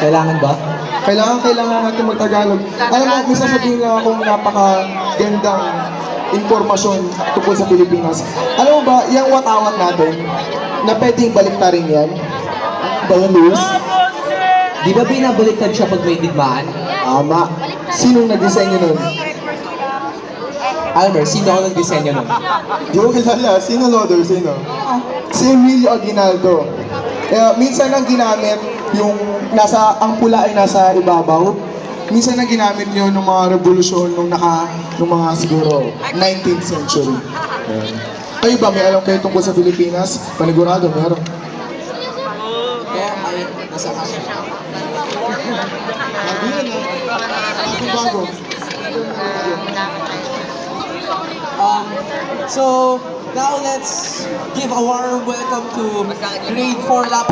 Kailangan ba? Kailangan natin mag-Tagalog. Alam mo, may sasabihin lang akong napakagandang impormasyon tungkol sa Pilipinas. Alam mo ba, yung watawat natin, na pwedeng baliktarin yan? Ba yan, Luis? Di ba binabaliktad siya pag may digmaan? Tama. Sinong nag-design nun? Almer, sino ang nag-disenyo nun? Di ko kilala. Sino, Lodor? Sino? Si Emilio Aguinaldo. Minsan ang ginamit yung ang pula ay nasa ibabaw. Minsan ang ginamit yun ng mga revolusyon nung mga siguro 19th century. Kayo ba, may alam kayo tungkol sa Pilipinas? Panigurado, meron. Kaya ay nasa kaso. Bago. So, now let's give a warm welcome to grade 4 lap.